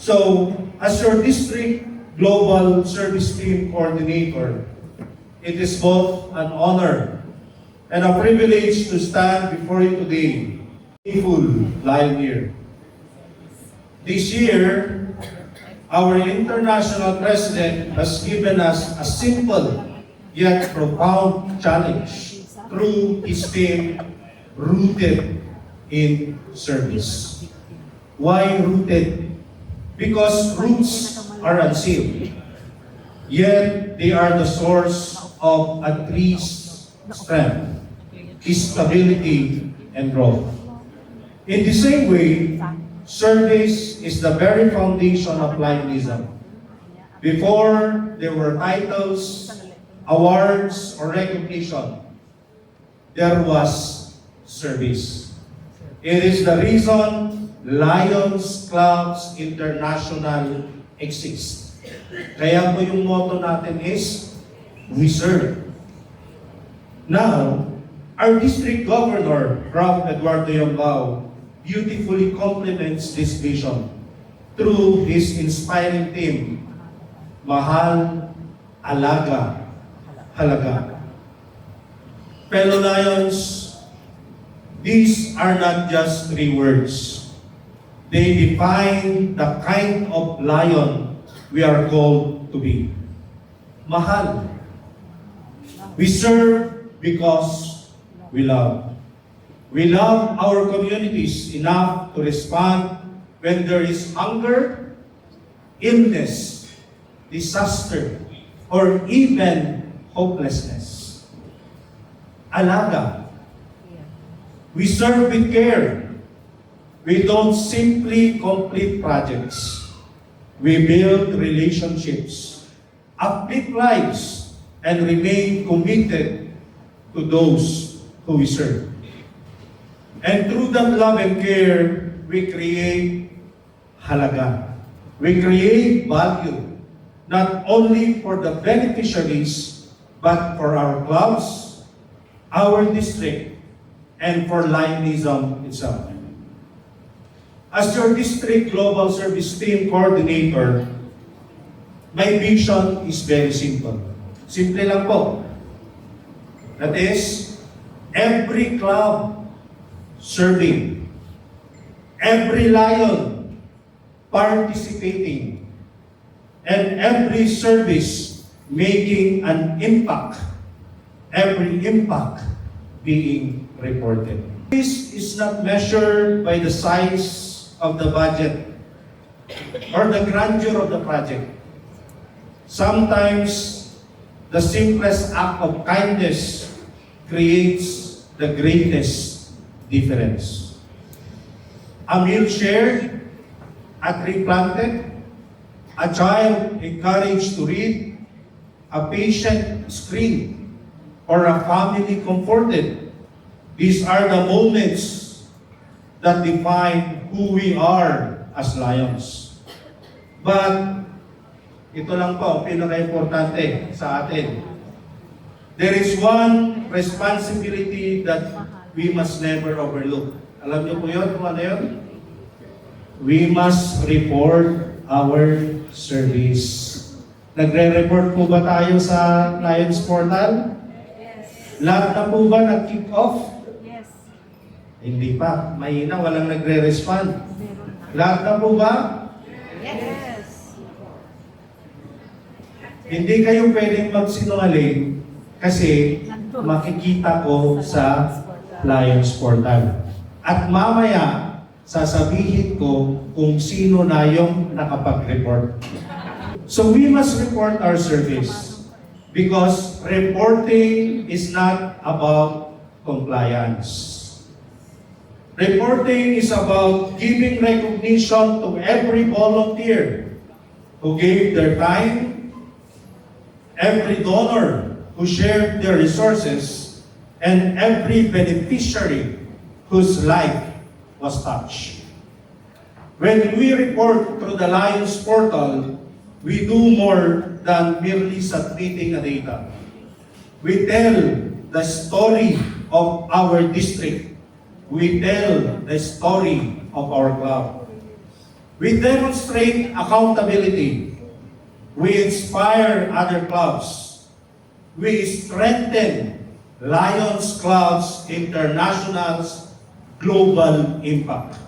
So, as your district global service team coordinator, it is both an honor and a privilege to stand before you today, full Lion Year. This year, our international president has given us a simple yet profound challenge through his theme, Rooted in Service. Why rooted? Because roots are unseen, yet they are the source of a tree's strength, stability, and growth. In the same way, service is the very foundation of Lionism. Before there were titles, awards, or recognition, there was service. It is the reason Lions Clubs International exists. Kaya po yung motto natin is, we serve. Now, our district governor, Prof. Eduardo Yambao, beautifully complements this vision through his inspiring theme, Mahal, Alaga, Halaga. Fellow Lions, these are not just 3 words. They define the kind of lion we are called to be. Mahal. We serve because we love. We love our communities enough to respond when there is hunger, illness, disaster, or even hopelessness. Alaga. We serve with care. We don't simply complete projects. We build relationships, uplift lives, and remain committed to those who we serve. And through that love and care, we create halaga. We create value, not only for the beneficiaries, but for our clubs, our district, and for Lionism itself. As your district global service team coordinator, my vision is very simple. Simple lang po. That is, every club serving, every lion participating, and every service making an impact, every impact being reported. This is not measured by the size of the budget or the grandeur of the project. Sometimes, the simplest act of kindness creates the greatest difference. A meal shared, a tree planted, a child encouraged to read, a patient screened, or a family comforted. These are the moments that define who we are as Lions. But, ito lang po, pinaka-importante sa atin. There is one responsibility that we must never overlook. Alam niyo po yun kung ano yun? We must report our service. Nagre-report po ba tayo sa Lions Portal? Yes. Lahat na po ba nag-kick off? Yes. Hindi pa. Mahina, walang nagre-respond. Meron na. Lahat na po ba? Yes. Hindi kayo pwedeng magsinungaling kasi makikita ko sa Lions Portal. At mamaya, sasabihin ko kung sino na yung nakapag-report. So we must report our service because reporting is not about compliance. Reporting is about giving recognition to every volunteer who gave their time, every donor who shared their resources, and every beneficiary whose life was touched. When we report through the Lions Portal, we do more than merely submitting a data. We tell the story of our district. We tell the story of our club. We demonstrate accountability. We inspire other clubs. We strengthen Lions Club's International's global impact.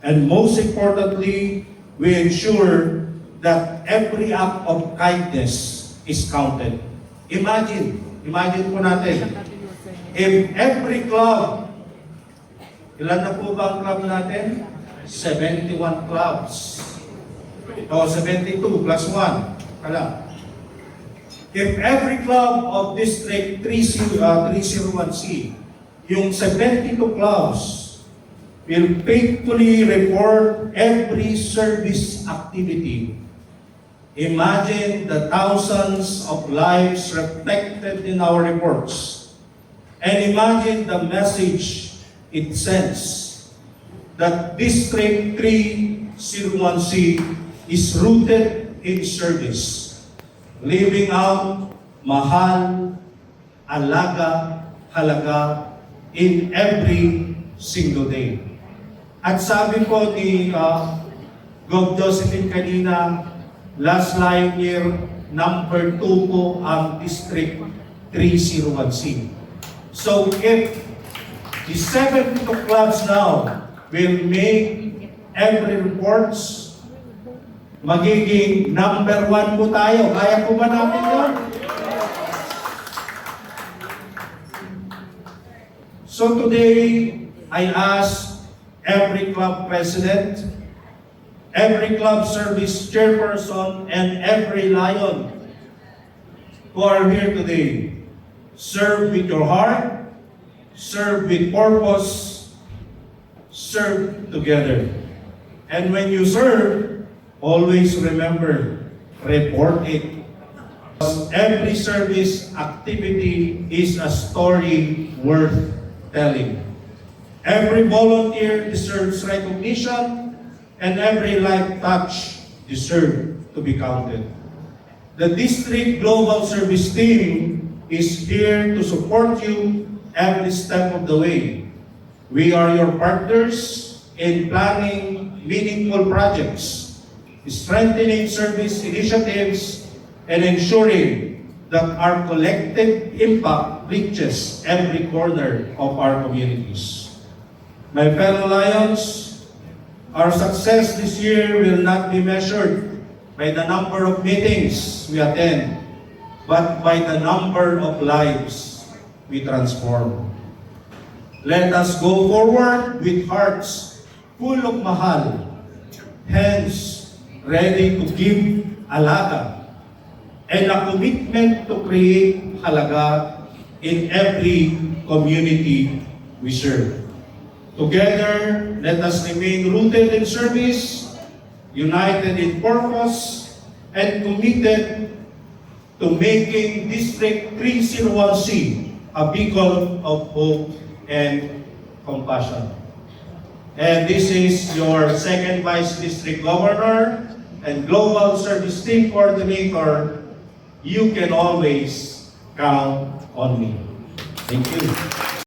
And most importantly, we ensure that every act of kindness is counted. Imagine po natin, if every club, ilan na po ba ang club natin? 71 clubs. O 72 plus 1. Kala. If every club of District 301C, yung 72 clubs, will faithfully report every service activity, imagine the thousands of lives reflected in our reports. And imagine the message it sends that District 301C is rooted in service, living out mahal, alaga, halaga in every single day. At sabi po ni Gov. Josephine kanina, last line year, number 2 po ang District 301C. So if the 72 clubs now will make every reports, magiging number 1 po tayo. Kaya po ba natin yun? So today, I ask every club president, every club service chairperson, and every Lion who are here today, serve with your heart, serve with purpose, serve together. And when you serve, always remember, report it. Every service activity is a story worth telling. Every volunteer deserves recognition, and every life touch deserves to be counted. The District Global Service Team is here to support you every step of the way. We are your partners in planning meaningful projects, strengthening service initiatives, and ensuring that our collective impact reaches every corner of our communities. My fellow Lions, our success this year will not be measured by the number of meetings we attend, but by the number of lives we transform. Let us go forward with hearts full of mahal, hands ready to give alaga, and a commitment to create halaga in every community we serve. Together, let us remain rooted in service, united in purpose, and committed to making District 301C a beacon of hope and compassion. And this is your second Vice District Governor and Global Service Team Coordinator. You can always count on me. Thank you.